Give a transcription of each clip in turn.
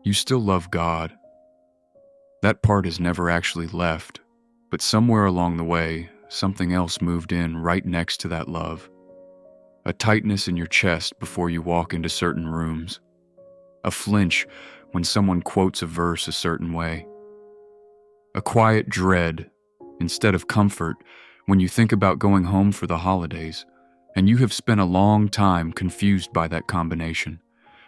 You still love God. That part is never actually left, but somewhere along the way, something else moved in right next to that love. A tightness in your chest before you walk into certain rooms. A flinch when someone quotes a verse a certain way. A quiet dread instead of comfort when you think about going home for the holidays, and you have spent a long time confused by that combination,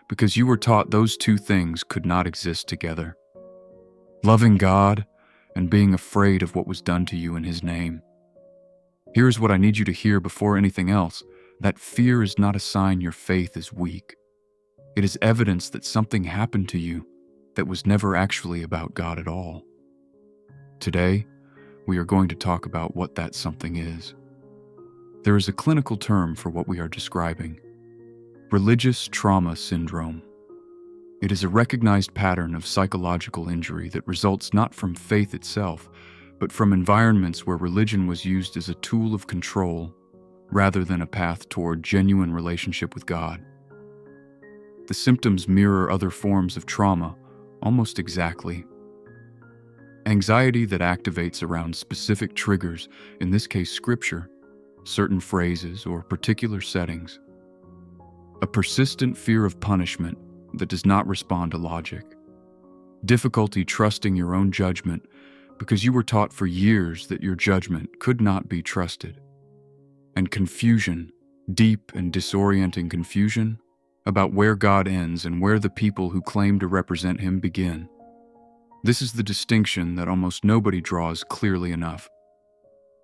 because you were taught those two things could not exist together. Loving God and being afraid of what was done to you in His name. Here's what I need you to hear before anything else. That fear is not a sign your faith is weak. It is evidence that something happened to you that was never actually about God at all. Today, we are going to talk about what that something is. There is a clinical term for what we are describing: religious trauma syndrome. It is a recognized pattern of psychological injury that results not from faith itself, but from environments where religion was used as a tool of control rather than a path toward genuine relationship with God. The symptoms mirror other forms of trauma almost exactly. Anxiety that activates around specific triggers, in this case scripture, certain phrases, or particular settings. A persistent fear of punishment that does not respond to logic. Difficulty trusting your own judgment because you were taught for years that your judgment could not be trusted. And confusion, deep and disorienting confusion, about where God ends and where the people who claim to represent Him begin. This is the distinction that almost nobody draws clearly enough.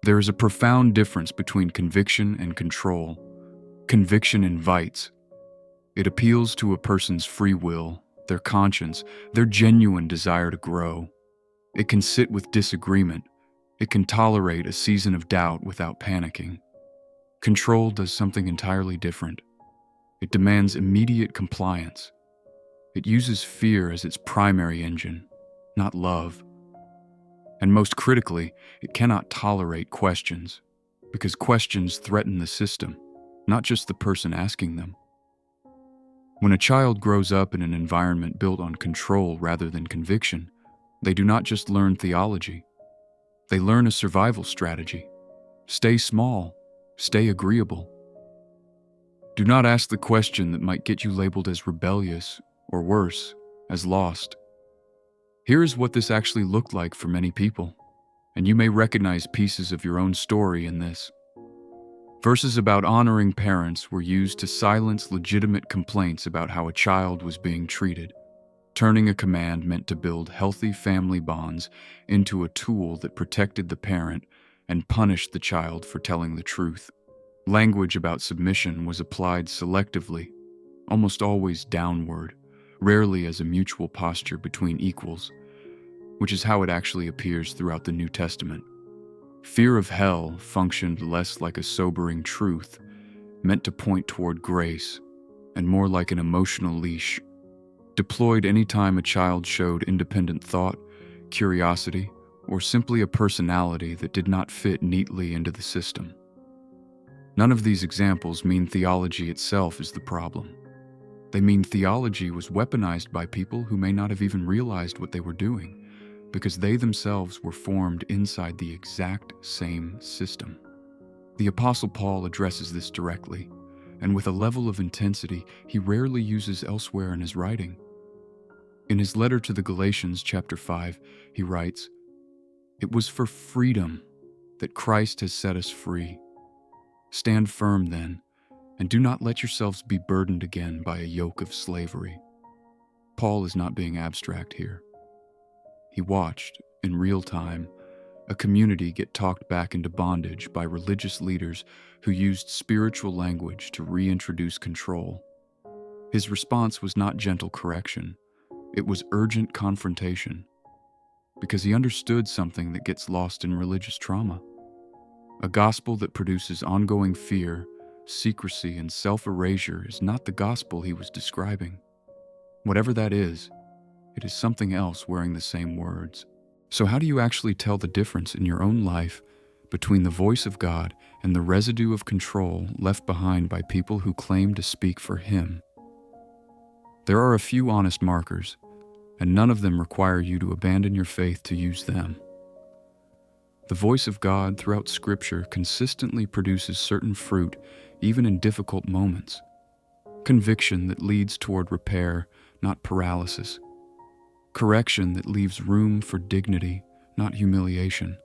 There is a profound difference between conviction and control. Conviction invites. It appeals to a person's free will, their conscience, their genuine desire to grow. It can sit with disagreement. It can tolerate a season of doubt without panicking. Control does something entirely different. It demands immediate compliance. It uses fear as its primary engine, not love. And most critically, it cannot tolerate questions, because questions threaten the system, not just the person asking them. When a child grows up in an environment built on control rather than conviction, they do not just learn theology. They learn a survival strategy. Stay small, stay agreeable. Do not ask the question that might get you labeled as rebellious, or worse, as lost. Here is what this actually looked like for many people, and you may recognize pieces of your own story in this. Verses about honoring parents were used to silence legitimate complaints about how a child was being treated, turning a command meant to build healthy family bonds into a tool that protected the parent and punished the child for telling the truth. Language about submission was applied selectively, almost always downward, rarely as a mutual posture between equals, which is how it actually appears throughout the New Testament. Fear of hell functioned less like a sobering truth, meant to point toward grace, and more like an emotional leash, deployed anytime a child showed independent thought, curiosity, or simply a personality that did not fit neatly into the system. None of these examples mean theology itself is the problem. They mean theology was weaponized by people who may not have even realized what they were doing, because they themselves were formed inside the exact same system. The Apostle Paul addresses this directly, and with a level of intensity he rarely uses elsewhere in his writing. In his letter to the Galatians, chapter 5, he writes, "It was for freedom that Christ has set us free. Stand firm then, and do not let yourselves be burdened again by a yoke of slavery." Paul is not being abstract here. He watched, in real time, a community get talked back into bondage by religious leaders who used spiritual language to reintroduce control. His response was not gentle correction. It was urgent confrontation, because he understood something that gets lost in religious trauma. A gospel that produces ongoing fear, secrecy, and self-erasure is not the gospel he was describing. Whatever that is, it is something else wearing the same words. So how do you actually tell the difference in your own life between the voice of God and the residue of control left behind by people who claim to speak for Him? There are a few honest markers. and none of them require you to abandon your faith to use them. The voice of God throughout Scripture consistently produces certain fruit, even in difficult moments. Conviction that leads toward repair, not paralysis. Correction that leaves room for dignity, not humiliation.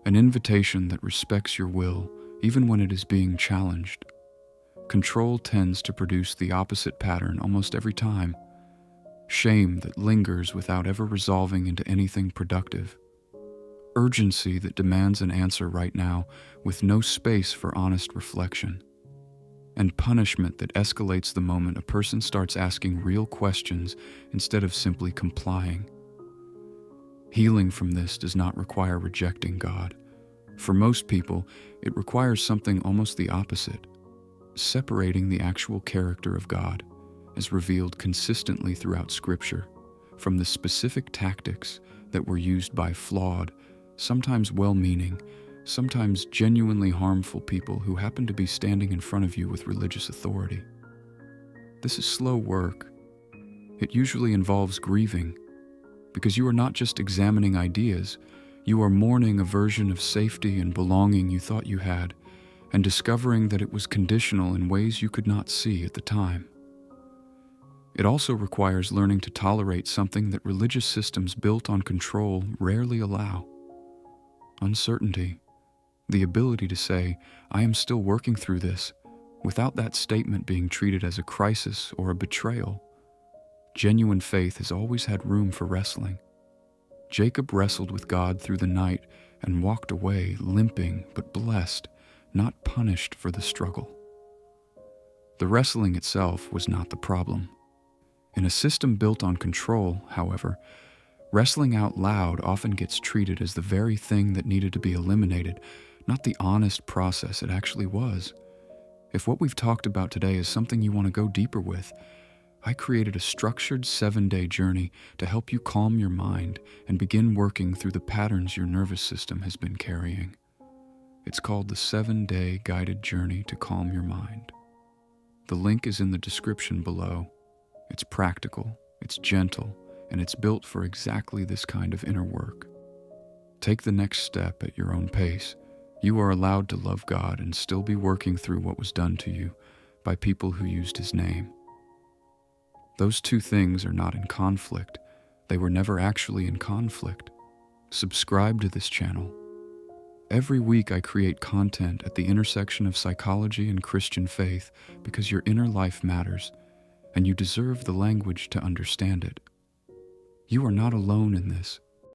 An invitation that respects your will, even when it is being challenged. Control tends to produce the opposite pattern almost every time. Shame that lingers without ever resolving into anything productive. Urgency that demands an answer right now with no space for honest reflection. And punishment that escalates the moment a person starts asking real questions instead of simply complying. Healing from this does not require rejecting God. For most people, it requires something almost the opposite: separating the actual character of God, as revealed consistently throughout Scripture, from the specific tactics that were used by flawed, sometimes well-meaning, sometimes genuinely harmful people who happen to be standing in front of you with religious authority. This is slow work. It usually involves grieving, because you are not just examining ideas, you are mourning a version of safety and belonging you thought you had, and discovering that it was conditional in ways you could not see at the time. It also requires learning to tolerate something that religious systems built on control rarely allow: uncertainty. The ability to say, "I am still working through this," without that statement being treated as a crisis or a betrayal. Genuine faith has always had room for wrestling. Jacob wrestled with God through the night and walked away limping but blessed, not punished for the struggle. The wrestling itself was not the problem. In a system built on control, however, wrestling out loud often gets treated as the very thing that needed to be eliminated, not the honest process it actually was. If what we've talked about today is something you want to go deeper with, I created a structured 7-day journey to help you calm your mind and begin working through the patterns your nervous system has been carrying. It's called the 7-Day Guided Journey to Calm Your Mind. The link is in the description below. It's practical, it's gentle, and it's built for exactly this kind of inner work. Take the next step at your own pace. You are allowed to love God and still be working through what was done to you by people who used His name. Those two things are not in conflict. They were never actually in conflict. Subscribe to this channel. Every week I create content at the intersection of psychology and Christian faith because your inner life matters, and you deserve the language to understand it. You are not alone in this.